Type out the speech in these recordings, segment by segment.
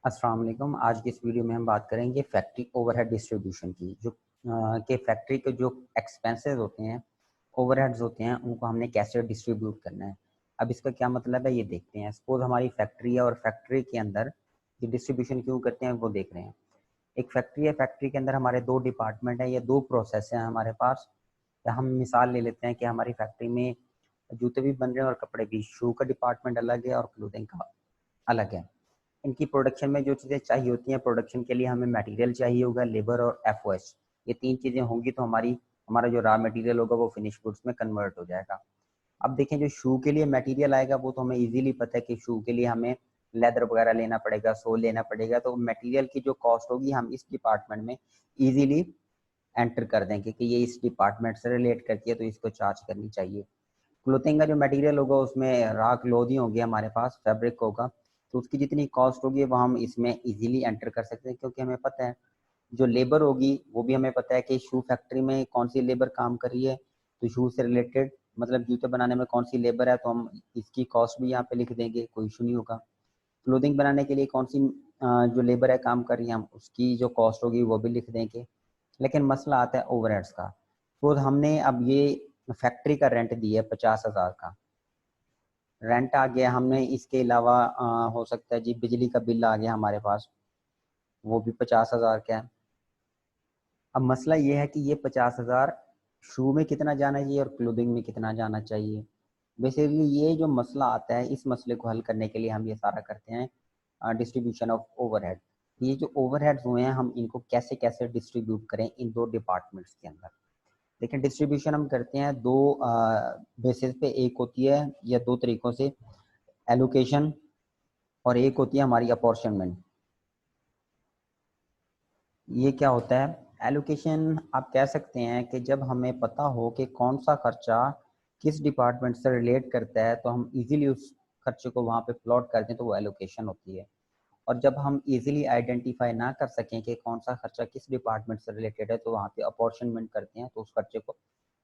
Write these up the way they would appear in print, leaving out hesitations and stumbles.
अस्सलाम वालेकुम। आज की इस वीडियो में हम बात करेंगे फैक्ट्री ओवरहेड डिस्ट्रीब्यूशन की। कि फैक्ट्री के जो एक्सपेंसेस होते हैं, ओवरहेड्स होते हैं, उनको हमने कैसे डिस्ट्रीब्यूट करना है। अब इसका क्या मतलब है ये देखते हैं। सपोज हमारी फैक्ट्री है और फैक्ट्री के अंदर ये डिस्ट्रीब्यूशन क्यों करते हैं वो देख रहे हैं। एक फैक्ट्री है, फैक्ट्री के अंदर हमारे दो डिपार्टमेंट है या दो प्रोसेस हैं हमारे पास। या हम मिसाल ले लेते हैं कि हमारी फैक्ट्री में जूते भी बन रहे हैं और कपड़े भी। शू का डिपार्टमेंट अलग है और क्लोथिंग का अलग है। इनकी प्रोडक्शन में जो चीज़ें चाहिए होती हैं, प्रोडक्शन के लिए हमें मटेरियल चाहिए होगा, लेबर और एफओएस। ये तीन चीज़ें होंगी तो हमारा जो रॉ मटेरियल होगा वो फिनिश गुड्स में कन्वर्ट हो जाएगा। अब देखें, जो शू के लिए मटेरियल आएगा वो तो हमें इजीली पता है कि शू के लिए हमें लेदर वगैरह लेना पड़ेगा, सोल लेना पड़ेगा। तो मटेरियल की जो कॉस्ट होगी हम इस डिपार्टमेंट में इजीली एंटर कर देंगे कि ये इस डिपार्टमेंट से रिलेट करती है तो इसको चार्ज करनी चाहिए। क्लोथिंग का जो मटेरियल होगा उसमें रॉ क्लॉथ ही होंगे, हमारे पास फैब्रिक होगा, तो उसकी जितनी कॉस्ट होगी वो हम इसमें इजीली एंटर कर सकते हैं, क्योंकि हमें पता है जो लेबर होगी वो भी हमें पता है कि शू फैक्ट्री में कौन सी लेबर काम कर रही है। तो शू से रिलेटेड मतलब जूते बनाने में कौन सी लेबर है तो हम इसकी कॉस्ट भी यहाँ पे लिख देंगे, कोई इशू नहीं होगा। क्लोथिंग बनाने के लिए कौन सी जो लेबर है काम कर रही है हम उसकी जो कॉस्ट होगी वो भी लिख देंगे। लेकिन मसला आता है ओवरहेड्स का। तो हमने अब ये फैक्ट्री का रेंट दिया है 50,000 का रेंट आ गया। हमने इसके अलावा हो सकता है जी बिजली का बिल आ गया हमारे पास, वो भी 50,000 का है। अब मसला ये है कि ये 50,000 शू में कितना जाना चाहिए और क्लोथिंग में कितना जाना चाहिए। बेसिकली ये जो मसला आता है, इस मसले को हल करने के लिए हम ये सारा करते हैं डिस्ट्रीब्यूशन ऑफ ओवरहेड। ये जो ओवरहेड्स हुए हैं हम इनको कैसे कैसे डिस्ट्रीब्यूट करें इन दो डिपार्टमेंट्स के अंदर। लेकिन डिस्ट्रीब्यूशन हम करते हैं दो बेसिस पे। एक होती है या दो तरीकों से, एलोकेशन, और एक होती है हमारी अपॉर्शनमेंट। ये क्या होता है? एलोकेशन आप कह सकते हैं कि जब हमें पता हो कि कौन सा खर्चा किस डिपार्टमेंट से रिलेट करता है तो हम इजीली उस खर्चे को वहाँ पे प्लॉट करते हैं, तो वो एलोकेशन होती है। और जब हम इजीली आइडेंटिफाई ना कर सकें कि कौन सा खर्चा किस डिपार्टमेंट से रिलेटेड है तो वहाँ पे अपॉर्शनमेंट करते हैं, तो उस खर्चे को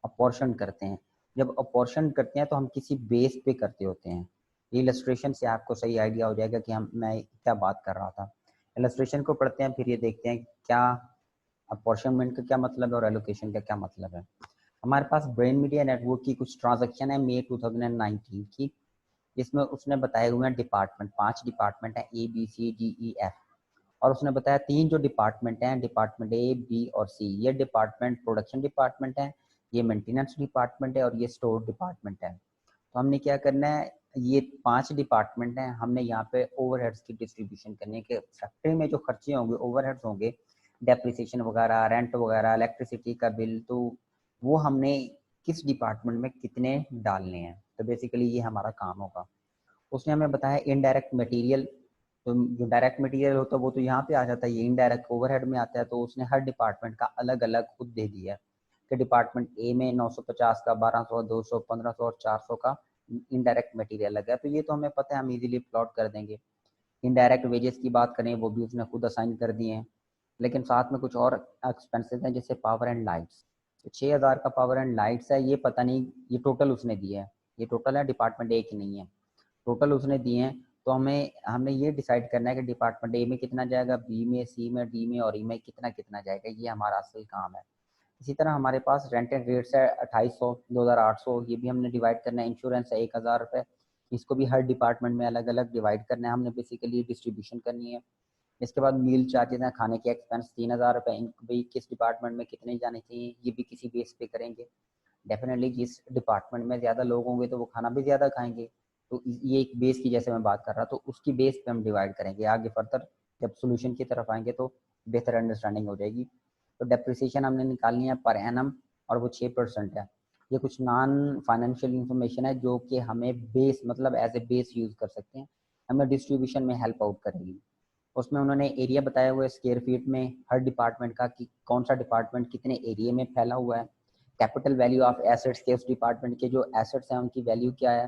अपॉर्शन करते हैं। जब अपॉर्शन करते हैं तो हम किसी बेस पे करते होते हैं। इलस्ट्रेशन से आपको सही आइडिया हो जाएगा कि मैं क्या बात कर रहा था। इलस्ट्रेशन को पढ़ते हैं फिर ये देखते हैं क्या अपॉर्शनमेंट का क्या मतलब है और एलोकेशन का क्या मतलब है। हमारे पास ब्रेन मीडिया नेटवर्क की कुछ ट्रांजैक्शन है मई 2019 की, जिसमें उसने बताए हुए हैं डिपार्टमेंट, 5 डिपार्टमेंट है ABCDEF। और उसने बताया 3 जो डिपार्टमेंट हैं, डिपार्टमेंट A, B और C। ये डिपार्टमेंट प्रोडक्शन डिपार्टमेंट है, ये मेंटेनेंस डिपार्टमेंट है और ये स्टोर डिपार्टमेंट है। तो हमने क्या करना है, ये 5 डिपार्टमेंट हैं, हमने यहाँ पे ओवरहेड्स की डिस्ट्रीब्यूशन करनी है कि फैक्ट्री में जो खर्चे होंगे, ओवरहेड्स होंगे, डेप्रिसिएशन वगैरह, रेंट वगैरह, इलेक्ट्रिसिटी का बिल, तो वो हमने किस डिपार्टमेंट में कितने डालने हैं। तो बेसिकली ये हमारा काम होगा। उसने हमें बताया इनडायरेक्ट मटेरियल। तो जो डायरेक्ट मटेरियल होता है वो तो यहाँ पे आ जाता है, ये इनडायरेक्ट ओवरहेड में आता है। तो उसने हर डिपार्टमेंट का अलग अलग खुद दे दिया है कि डिपार्टमेंट ए में 950 का, 1200, 200, 1500 और 400 का इनडायरेक्ट मटेरियल लगा है। तो ये तो हमें पता है, हम इजीली प्लॉट कर देंगे। इनडायरेक्ट वेजेस की बात करें वो भी उसने खुद असाइन कर दिए हैं। लेकिन साथ में कुछ और एक्सपेंसेस हैं जैसे पावर एंड लाइट्स। तो 6,000 का पावर एंड लाइट्स है, ये पता नहीं, ये टोटल उसने दिया है। ये टोटल है, डिपार्टमेंट ए की नहीं है, टोटल उसने दिए हैं। तो हमने ये डिसाइड करना है कि डिपार्टमेंट ए में कितना जाएगा, बी में, सी में, डी में और ई में कितना कितना जाएगा। ये हमारा असल काम है। इसी तरह हमारे पास रेंट एंड रेट्स है 2800, 2800, ये भी हमने डिवाइड करना है। इंश्योरेंस है 1,000 रुपये, इसको भी हर डिपार्टमेंट में अलग अलग डिवाइड करना है हमने, बेसिकली डिस्ट्रीब्यूशन करनी है। इसके बाद मील चार्जेस हैं, खाने के एक्सपेंस 3,000 रुपये, इनको भी किस डिपार्टमेंट में कितने जाने चाहिए ये भी किसी बेस पे करेंगे। डेफिनेटली जिस डिपार्टमेंट में ज़्यादा लोग होंगे तो वो खाना भी ज़्यादा खाएंगे। तो ये एक बेस की जैसे मैं बात कर रहा, तो उसकी बेस पे हम डिवाइड करेंगे। आगे फर्दर जब सोल्यूशन की तरफ आएंगे तो बेहतर अंडरस्टैंडिंग हो जाएगी। तो डेप्रिसिएशन हमने निकालनी है पर एनम, और वो 6% है। ये कुछ नॉन फाइनेंशियल इंफॉर्मेशन है जो कि हमें बेस मतलब एज ए बेस यूज़ कर सकते हैं, हमें डिस्ट्रीब्यूशन में हेल्प आउट करेगी। उसमें उन्होंने एरिया बताया हुआ है स्क्वायर फीट में हर डिपार्टमेंट का, कि कौन सा डिपार्टमेंट कितने एरिया में फैला हुआ है। कैपिटल वैल्यू ऑफ एसेट्स के, उस डिपार्टमेंट के जो एसेट्स हैं उनकी वैल्यू क्या है।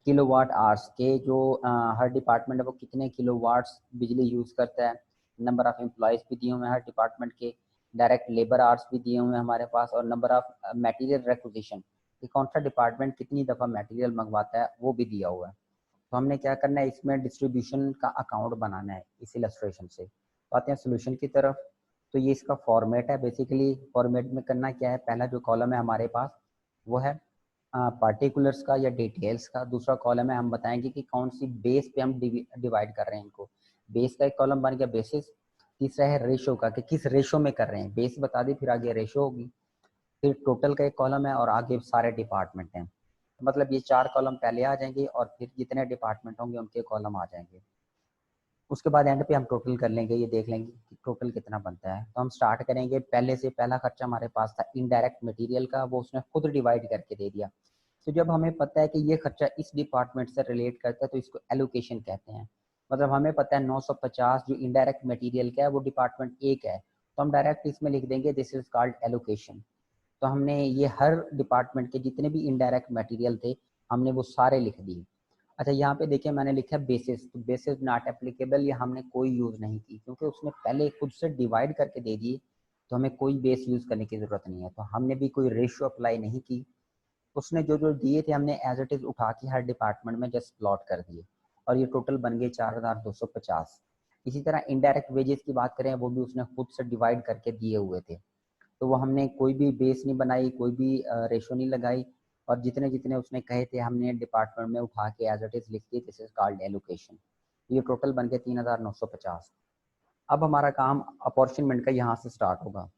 किलोवाट आवर्स के, जो हर डिपार्टमेंट है वो कितने किलोवाट्स बिजली यूज़ करता है। नंबर ऑफ एम्प्लॉयज़ भी दिए हुए हैं हर डिपार्टमेंट के, डायरेक्ट लेबर आवर्स भी दिए हुए हैं हमारे पास, और नंबर ऑफ मटेरियल रिक्विजिशन, कि कौन सा डिपार्टमेंट कितनी दफ़ा मटेरियल मंगवाता है वो भी दिया हुआ है। तो हमने क्या करना है, इसमें डिस्ट्रीब्यूशन का अकाउंट बनाना है इस इलस्ट्रेशन से। तो आते हैं सोल्यूशन की तरफ। तो ये इसका फॉर्मेट है। बेसिकली फॉर्मेट में करना क्या है, पहला जो कॉलम है हमारे पास वो है पार्टिकुलर्स का या डिटेल्स का। दूसरा कॉलम है हम बताएंगे कि कौन सी बेस पे हम डिवाइड कर रहे हैं इनको। बेस का एक कॉलम बन गया बेसिस। तीसरा है रेशो का, कि किस रेशो में कर रहे हैं, बेस बता दी फिर आगे रेशो होगी। फिर टोटल का एक कॉलम है और आगे सारे डिपार्टमेंट हैं। मतलब ये 4 कॉलम पहले आ जाएंगे और फिर जितने डिपार्टमेंट होंगे उनके कॉलम आ जाएंगे। उसके बाद एंड पे हम टोटल कर लेंगे, ये देख लेंगे कि टोटल कितना बनता है। तो हम स्टार्ट करेंगे पहले से। पहला खर्चा हमारे पास था इनडायरेक्ट मटेरियल का, वो उसने खुद डिवाइड करके दे दिया। तो जब हमें पता है कि ये खर्चा इस डिपार्टमेंट से रिलेट करता है तो इसको एलोकेशन कहते हैं। मतलब हमें पता है 950 जो इनडायरेक्ट मटेरियल का है वो डिपार्टमेंट ए का है, तो हम डायरेक्ट इसमें लिख देंगे दिस इज कॉल्ड एलोकेशन। तो हमने ये हर डिपार्टमेंट के जितने भी इनडायरेक्ट मटेरियल थे हमने वो सारे लिख दिए। अच्छा यहाँ पे देखिए मैंने लिखा है बेसिस, तो बेसिस नॉट एप्लीकेबल, ये हमने कोई यूज़ नहीं की क्योंकि उसने पहले खुद से डिवाइड करके दे दिए। तो हमें कोई बेस यूज़ करने की ज़रूरत नहीं है, तो हमने भी कोई रेशियो अप्लाई नहीं की। उसने जो जो दिए थे हमने एज इट इज़ उठा के हर डिपार्टमेंट में जस्ट प्लॉट कर दिए और ये टोटल बन गए 4250। इसी तरह इनडायरेक्ट वेजेस की बात करें, वो भी उसने खुद से डिवाइड करके दिए हुए थे, तो वो हमने कोई भी बेस नहीं बनाई, कोई भी रेशो नहीं लगाई, और जितने जितने उसने कहे थे हमने डिपार्टमेंट में उठा के एज इट इज लिख दिए। This is called allocation. ये टोटल बन के 3950। अब हमारा काम अपॉर्चुनमेंट का यहाँ से स्टार्ट होगा।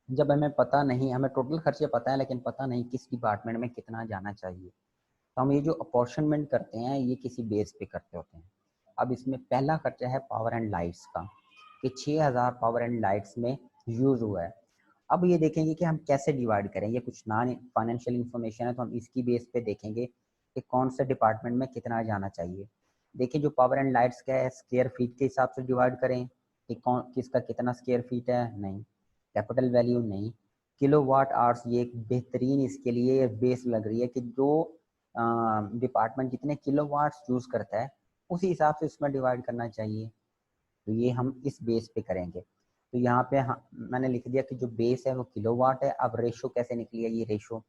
जब हमें पता नहीं, हमें टोटल खर्चे पता है लेकिन पता नहीं किस डिपार्टमेंट में कितना जाना चाहिए, तो हम ये जो अपॉर्चुनमेंट करते हैं ये किसी बेस पे करते होते हैं। अब इसमें पहला खर्चा है पावर एंड लाइट्स का, कि 6000 पावर एंड लाइट्स में यूज हुआ है। अब ये देखेंगे कि हम कैसे डिवाइड करें, ये कुछ नॉन फाइनेंशियल इंफॉर्मेशन है तो हम इसकी बेस पे देखेंगे कि कौन से डिपार्टमेंट में कितना जाना चाहिए। देखिए जो पावर एंड लाइट्स का है स्क्वायर फीट के हिसाब से डिवाइड करें कि कौन किसका कितना स्क्वायर फीट है, नहीं। कैपिटल वैल्यू नहीं। किलो वाट आवर्स, ये एक बेहतरीन इसके लिए बेस लग रही है कि जो डिपार्टमेंट जितने किलो वाट्स यूज करता है उसी हिसाब से उसमें डिवाइड करना चाहिए। तो ये हम इस बेस पे करेंगे। तो यहाँ पे मैंने लिख दिया कि जो बेस है वो किलोवाट है। अब रेशो कैसे निकली है, ये रेशो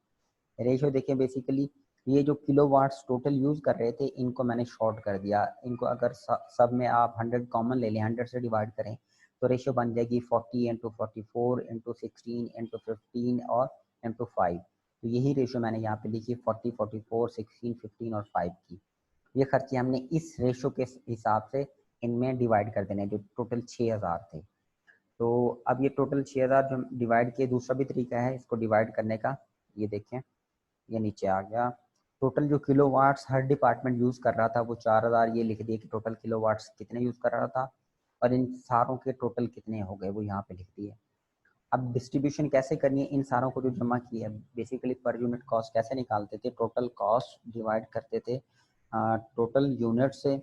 रेशो देखिए बेसिकली ये जो किलोवाट्स टोटल यूज कर रहे थे इनको मैंने शॉर्ट कर दिया। इनको अगर सब में आप 100 कॉमन ले लें, 100 से डिवाइड करें तो रेशो बन जाएगी 40 इंटू 44 इंटू 16 इंटू 15 और इंटू 5। तो यही रेशो मैंने यहाँ पे लिखी 40 44 16 15 और 5 की। ये खर्चे हमने इस रेशो के हिसाब से इनमें डिवाइड कर देने जो टोटल 6000 थे। तो अब ये टोटल 6000 जो डिवाइड किए, दूसरा भी तरीका है इसको डिवाइड करने का। ये देखें ये नीचे आ गया। टोटल जो किलोवाट्स हर डिपार्टमेंट यूज़ कर रहा था वो 4000, ये लिख दिए कि टोटल किलोवाट्स कितने यूज़ कर रहा था और इन सारों के टोटल कितने हो गए वो यहाँ पे लिख दिए। अब डिस्ट्रीब्यूशन कैसे करनी है, इन सारों को जो जमा किया है बेसिकली पर यूनिट कॉस्ट कैसे निकालते थे, टोटल कॉस्ट डिवाइड करते थे टोटल यूनिट से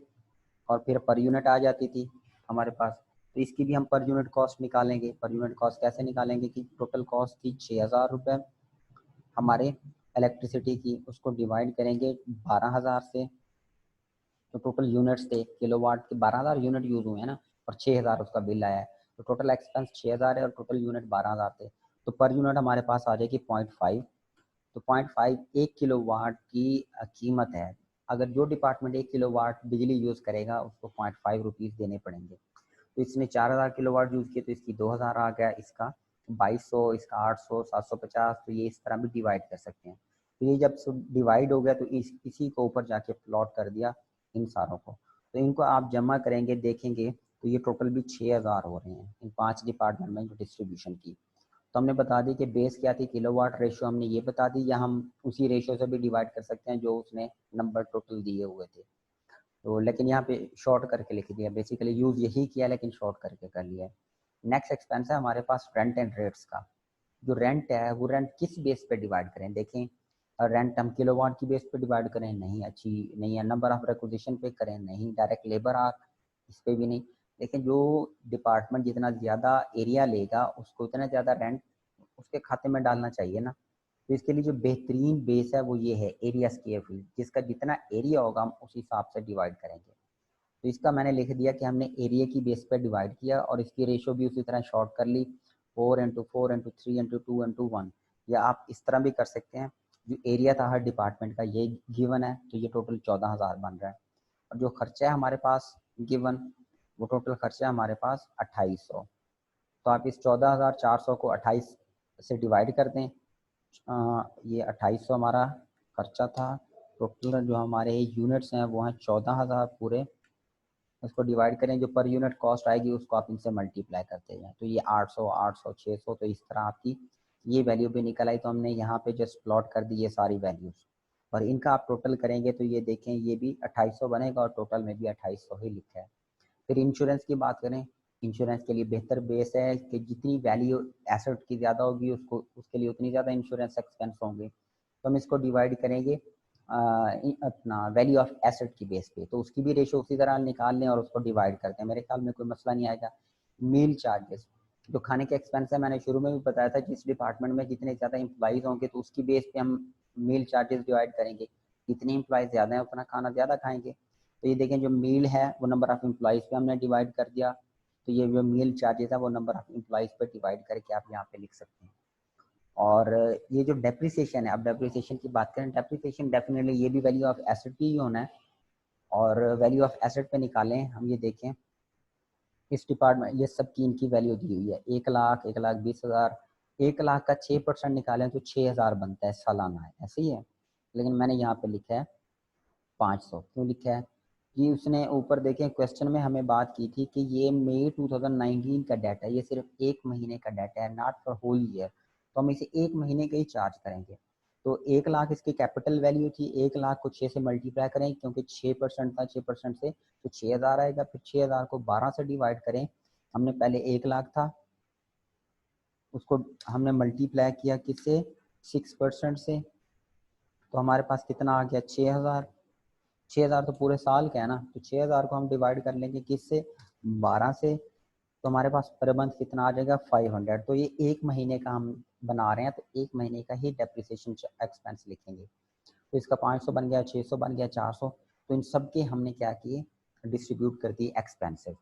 और फिर पर यूनिट आ जाती थी हमारे पास। तो इसकी भी हम पर यूनिट कॉस्ट निकालेंगे। पर यूनिट कॉस्ट कैसे निकालेंगे कि टोटल कॉस्ट थी 6000 रुपये हमारे इलेक्ट्रिसिटी की, उसको डिवाइड करेंगे 12000 से। तो टोटल यूनिट्स थे किलोवाट के 12000 यूनिट यूज हुए हैं ना, और 6000 उसका बिल आया है। तो टोटल एक्सपेंस 6000 है और टोटल यूनिट 12000 थे। तो पर यूनिट हमारे पास आ जाएगी 0.5। तो 0.5 1 किलोवाट की कीमत है। अगर जो डिपार्टमेंट 1 किलोवाट बिजली यूज़ करेगा उसको 0.5 रुपीज़ देने पड़ेंगे। तो इसने 4000 किलोवाट यूज़ किए तो इसकी 2000 आ गया, इसका 2200, इसका 800, 750। तो ये इस तरह भी डिवाइड कर सकते हैं। तो ये जब डिवाइड हो गया तो इसी को ऊपर जाके प्लॉट कर दिया इन सारों को। तो इनको आप जमा करेंगे देखेंगे तो ये टोटल भी 6000 हो रहे हैं इन 5 डिपार्टमेंट में जो डिस्ट्रीब्यूशन की। तो हमने बता दी कि बेस क्या थी, किलोवाट रेशियो हमने ये बता दी, या हम उसी रेशियो से भी डिवाइड कर सकते हैं जो उसने नंबर टोटल दिए हुए थे। तो लेकिन यहाँ पे शॉर्ट करके लिख दिया, बेसिकली यूज़ यही किया लेकिन शॉर्ट करके कर लिया है। नेक्स्ट एक्सपेंस है हमारे पास रेंट एंड रेट्स का। जो रेंट है वो रेंट किस बेस पे डिवाइड करें, देखें रेंट हम किलोवाट की बेस पे डिवाइड करें, नहीं अच्छी नहीं है। नंबर ऑफ रिक्विजिशन पे करें, नहीं। डायरेक्ट लेबर आर्क, इस पे भी नहीं। लेकिन जो डिपार्टमेंट जितना ज़्यादा एरिया लेगा उसको उतना ज़्यादा रेंट उसके खाते में डालना चाहिए ना। तो इसके लिए जो बेहतरीन बेस है वो ये है एरिया स्क्वायर फीट, जिसका जितना एरिया होगा हम उस हिसाब से डिवाइड करेंगे। तो इसका मैंने लिख दिया कि हमने एरिया की बेस पर डिवाइड किया और इसकी रेशो भी उसी तरह शॉर्ट कर ली 4 इंटू 4 इंटू 3 इंटू 2 इंटू 1। या आप इस तरह भी कर सकते हैं, जो एरिया था हर डिपार्टमेंट का ये गिवन है तो ये टोटल 14000 बन रहा है। और जो खर्चा है हमारे पास गिवन, वो टोटल खर्चा है हमारे पास 2800। तो आप इस 14,400 को 28 से डिवाइड कर दें। ये 2800 हमारा खर्चा था। टोटल जो हमारे यूनिट्स हैं वो हैं 14,000 पूरे। उसको डिवाइड करें, जो पर यूनिट कॉस्ट आएगी उसको आप इनसे मल्टीप्लाई करते जाएं। तो ये 800, 800, 600, तो इस तरह आपकी ये वैल्यू भी निकल आई। तो हमने यहाँ पे जस्ट प्लॉट कर दी ये सारी वैल्यूज़, और इनका आप टोटल करेंगे तो ये देखें ये भी 2800 बनेगा और टोटल में भी 2800 ही लिखा है। फिर इंश्योरेंस की बात करें, इंश्योरेंस के लिए बेहतर बेस है कि जितनी वैल्यू एसेट की ज़्यादा होगी उसको उसके लिए उतनी ज़्यादा इंश्योरेंस एक्सपेंस होंगे। तो हम इसको डिवाइड करेंगे अपना वैल्यू ऑफ एसेट की बेस पे, तो उसकी भी रेशो उसी तरह निकाल लें और उसको डिवाइड करते हैं। मेरे ख्याल में कोई मसला नहीं आएगा। मील चार्जेस, जो खाने के एक्सपेंस है, मैंने शुरू में भी बताया था जिस डिपार्टमेंट में जितने ज़्यादा एम्प्लॉइज होंगे तो उसकी बेस पे हम मील चार्जेस डिवाइड करेंगे। जितने एम्प्लॉइज ज़्यादा हैं उतना खाना ज़्यादा खाएंगे। तो ये देखें जो मील है वो नंबर ऑफ़ एम्प्लॉइज़ पे हमने डिवाइड कर दिया, तो ये जो मील चार्जेस है वो नंबर ऑफ़ एम्प्लॉइज़ पे डिवाइड करके आप यहाँ पे लिख सकते हैं। और ये जो डेप्रिसिएशन है, अब डेप्रिसिएशन की बात करें, डेप्रिसिएशन डेफिनेटली ये भी वैल्यू ऑफ एसेट की ही होना है। और वैल्यू ऑफ एसेट पे निकालें हम, ये देखें इस डिपार्टमेंट ये सब की इनकी वैल्यू दी हुई है 1,00,000, 1,20,000। 1,00,000 का 6% निकालें तो 6,000 बनता है सालाना, है ऐसे ही है। लेकिन मैंने यहाँ पे लिखा है 500, क्यों लिखा है कि उसने ऊपर देखें क्वेश्चन में हमें बात की थी कि ये मई 2019 का डाटा है, ये सिर्फ एक महीने का डाटा है, नॉट फॉर होल ईयर। तो हम इसे एक महीने का ही चार्ज करेंगे। तो 1,00,000 इसकी कैपिटल वैल्यू थी, 1,00,000 को 6 से मल्टीप्लाई करें क्योंकि 6% था, 6% से तो 6,000 आएगा। फिर 6,000 को 12 से डिवाइड करें। हमने पहले 1,00,000 था, उसको हमने मल्टीप्लाई किया किससे, 6% से, तो हमारे पास कितना आ गया 6,000। 6,000 तो पूरे साल का है ना, तो 6,000 को हम डिवाइड कर लेंगे किससे, 12 से। तो हमारे पास पर मंथ कितना आ जाएगा 500। तो ये एक महीने का हम बना रहे हैं, तो एक महीने का ही डेप्रिसिएशन एक्सपेंस लिखेंगे। तो इसका 500 बन गया, 600 बन गया, 400। तो इन सब के हमने क्या किए, डिस्ट्रीब्यूट कर दिए एक्सपेंसिव।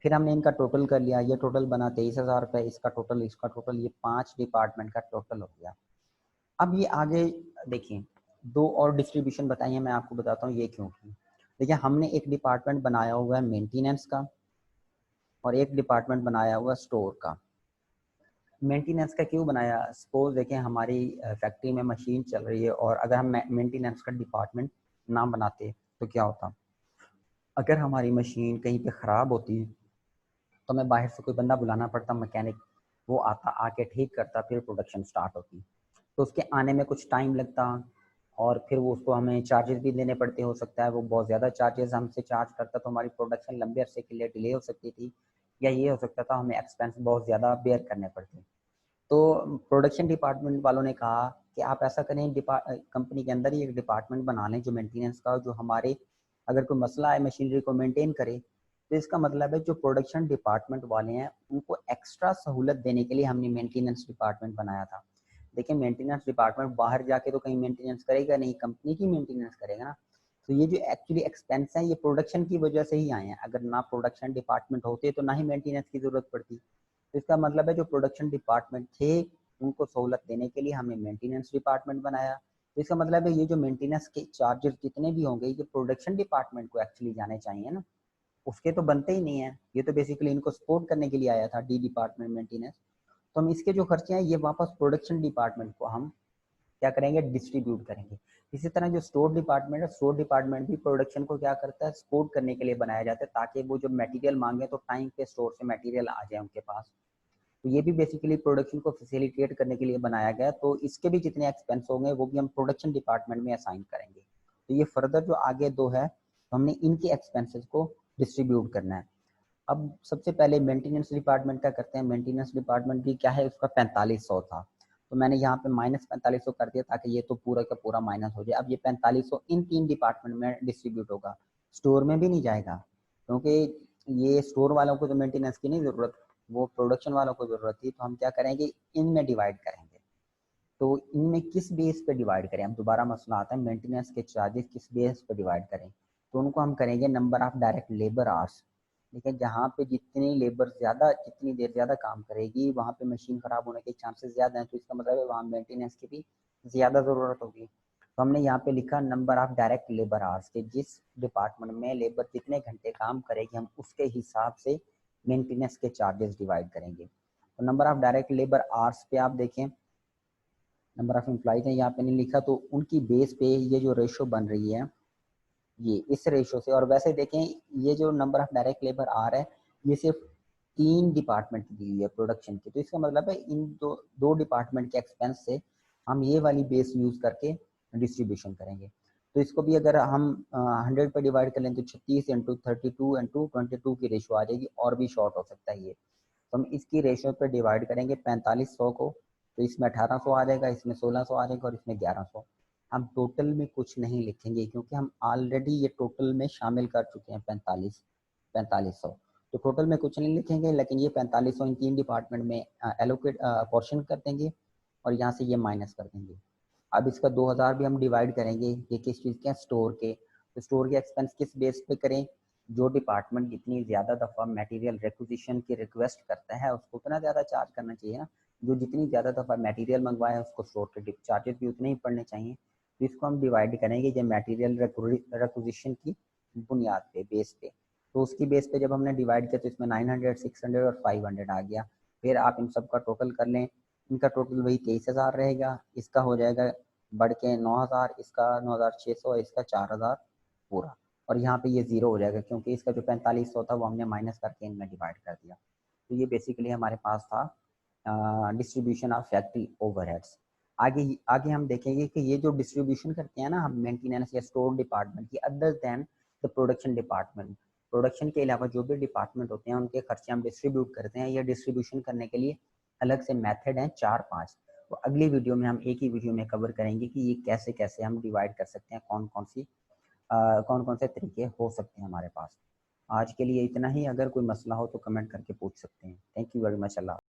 फिर हमने इनका टोटल कर लिया, ये टोटल बना 23,000 रुपये, इसका टोटल, इसका टोटल, ये 5 डिपार्टमेंट का टोटल हो गया। अब ये आगे देखिए, दो और डिस्ट्रीब्यूशन बताइए, मैं आपको बताता हूँ ये क्यों की। देखिए हमने एक डिपार्टमेंट बनाया हुआ है मेंटेनेंस का और एक डिपार्टमेंट बनाया हुआ स्टोर का। मेंटेनेंस का क्यों बनाया, सपोज देखें हमारी फैक्ट्री में मशीन चल रही है और अगर हम मेंटेनेंस का डिपार्टमेंट ना बनाते तो क्या होता, अगर हमारी मशीन कहीं पे ख़राब होती तो हमें बाहर से कोई बंदा बुलाना पड़ता, मैकेनिक, वो आता, आके ठीक करता, फिर प्रोडक्शन स्टार्ट होती। तो उसके आने में कुछ टाइम लगता और फिर वो उसको हमें चार्जेस भी देने पड़ते, हो सकता है वो बहुत ज़्यादा चार्जेस हमसे चार्ज करता तो हमारी प्रोडक्शन लंबे अरसे के लिए डिले हो सकती थी, या ये हो सकता था हमें एक्सपेंस बहुत ज़्यादा बेयर करने पड़ते। तो प्रोडक्शन डिपार्टमेंट वालों ने कहा कि आप ऐसा करें, कंपनी के अंदर ही एक डिपार्टमेंट बना लें जो मेंटेनेंस का, जो हमारे अगर कोई मसला है मशीनरी को मेंटेन करे। तो इसका मतलब है जो प्रोडक्शन डिपार्टमेंट वाले हैं उनको एक्स्ट्रा सहूलत देने के लिए हमने मेंटेनेंस डिपार्टमेंट बनाया था। देखिए मेंटेनेंस डिपार्टमेंट बाहर जाके तो कहीं मेंटेनेंस करेगा नहीं, कंपनी की मेंटेनेंस करेगा ना। तो ये जो एक्चुअली एक्सपेंस है ये प्रोडक्शन की वजह से ही आए हैं, अगर ना प्रोडक्शन डिपार्टमेंट होते तो ना ही मेंटेनेंस की जरूरत पड़ती। तो इसका मतलब है जो प्रोडक्शन डिपार्टमेंट थे उनको सहूलत देने के लिए हमने मेंटेनेंस डिपार्टमेंट बनाया। तो इसका मतलब है ये जो मेंटेनेंस के चार्जेस जितने भी होंगे ये प्रोडक्शन डिपार्टमेंट को एक्चुअली जाने चाहिए ना, उसके तो बनते ही नहीं है, ये तो बेसिकली इनको सपोर्ट करने के लिए आया था डी डिपार्टमेंट मेंटेनेंस। तो हम इसके जो खर्चे हैं ये वापस प्रोडक्शन डिपार्टमेंट को हम क्या करेंगे, डिस्ट्रीब्यूट करेंगे। इसी तरह जो स्टोर डिपार्टमेंट है, स्टोर डिपार्टमेंट भी प्रोडक्शन को क्या करता है, सपोर्ट करने के लिए बनाया जाता है ताकि वो जो मटेरियल मांगे तो टाइम पे स्टोर से मटेरियल आ जाए उनके पास। तो ये भी बेसिकली प्रोडक्शन को फैसिलिटेट करने के लिए बनाया गया। तो इसके भी जितने एक्सपेंस होंगे वो भी हम प्रोडक्शन डिपार्टमेंट में असाइन करेंगे। तो ये फर्दर जो आगे दो है तो हमने इनके एक्सपेंसेस को डिस्ट्रीब्यूट करना है। अब सबसे पहले मेंटेनेंस डिपार्टमेंट का करते हैं। मेंटेनेंस डिपार्टमेंट भी क्या है, उसका 4500 था, तो मैंने यहाँ पे -4500 कर दिया ताकि ये तो पूरा का पूरा माइनस हो जाए। अब ये 4500 इन 3 डिपार्टमेंट में डिस्ट्रीब्यूट होगा, स्टोर में भी नहीं जाएगा क्योंकि ये स्टोर वालों को तो मेंटेनेंस की नहीं ज़रूरत, वो प्रोडक्शन वालों को ज़रूरत थी। तो हम क्या करेंगे, इनमें डिवाइड करेंगे। तो इनमें किस बेस पे डिवाइड करें, हम दोबारा मसला आता है मेंटेनेंस के चार्जेस किस बेस पे डिवाइड करें। तो उनको हम करेंगे number of direct labour hours. ठीक है, जहाँ पे जितनी लेबर ज़्यादा, जितनी देर ज़्यादा काम करेगी वहाँ पे मशीन ख़राब होने के चांसेस ज़्यादा हैं, तो इसका मतलब है वहाँ मेंटेनेंस की भी ज़्यादा ज़रूरत होगी। तो हमने यहाँ पे लिखा number of direct labour hours के जिस डिपार्टमेंट में लेबर जितने घंटे काम करेगी हम उसके हिसाब से मेंटेनेंस के चार्जेस डिवाइड करेंगे। तो number of direct labour hours पे आप देखें, नंबर ऑफ एम्प्लॉइज है यहाँ पे नहीं लिखा, तो उनकी बेस पे ये जो रेशो बन रही है ये इस रेशो से। और वैसे देखें ये जो नंबर ऑफ डायरेक्ट लेबर आ रहा है ये सिर्फ 3 डिपार्टमेंट की दी हुई है प्रोडक्शन की, तो इसका मतलब है इन दो डिपार्टमेंट के एक्सपेंस से हम ये वाली बेस यूज करके डिस्ट्रीब्यूशन करेंगे। तो इसको भी अगर हम 100 पे डिवाइड कर लें तो 36 इंटू 32 इंटू 22 की रेशो आ जाएगी, और भी शॉर्ट हो सकता है ये। तो हम इसकी रेशो पे डिवाइड करेंगे 4500 को, तो इसमें 1800 आ जाएगा, इसमें 1600 आ जाएगा और इसमें 1100। हम टोटल में कुछ नहीं लिखेंगे क्योंकि हम ऑलरेडी ये टोटल में शामिल कर चुके हैं 4500। तो टोटल में कुछ नहीं लिखेंगे, लेकिन ये 4500 इन 3 डिपार्टमेंट में एलोकेट पोर्शन कर देंगे और यहाँ से ये माइनस कर देंगे। अब इसका 2000 भी हम डिवाइड करेंगे, ये किस चीज़ के, स्टोर के। तो स्टोर के एक्सपेंस किस बेस पे करें, जो डिपार्टमेंट जितनी ज़्यादा दफ़ा मटेरियल रिक्विजिशन की रिक्वेस्ट करता है उसको उतना ज़्यादा चार्ज करना चाहिए ना, जो जितनी ज़्यादा दफ़ा मटेरियल मंगवाए उसको स्टोर के चार्जेस भी उतने ही पड़ने चाहिए। तो इसको हम डिवाइड करेंगे ये मटेरियल रिक्विजिशन की बुनियाद पे, बेस पे। तो उसकी बेस पे जब हमने डिवाइड किया तो इसमें 900, 600 और 500 आ गया। फिर आप इन सब का टोटल कर लें, इनका टोटल वही 23,000 रहेगा, इसका हो जाएगा बढ़ के 9,000, इसका 9,600, इसका 4,000 पूरा। और यहाँ पे ये ज़ीरो हो जाएगा क्योंकि इसका जो 4500 था वो हमने माइनस करके इनमें डिवाइड कर दिया। तो ये बेसिकली हमारे पास था डिस्ट्रीब्यूशन ऑफ फैक्ट्री ओवरहेड्स। आगे आगे हम देखेंगे कि ये जो डिस्ट्रीब्यूशन करते हैं ना हम मेंटेनेंस या स्टोर डिपार्टमेंट की, other than the production department, production के अलावा जो भी डिपार्टमेंट होते हैं उनके खर्चे हम डिस्ट्रीब्यूट करते हैं। ये डिस्ट्रीब्यूशन करने के लिए अलग से मेथड हैं 4-5। तो अगली वीडियो में हम एक ही वीडियो में कवर करेंगे कि ये कैसे कैसे हम डिवाइड कर सकते हैं, कौन कौन से तरीके हो सकते हैं हमारे पास। आज के लिए इतना ही, अगर कोई मसला हो तो कमेंट करके पूछ सकते हैं। Thank you very much. Allah.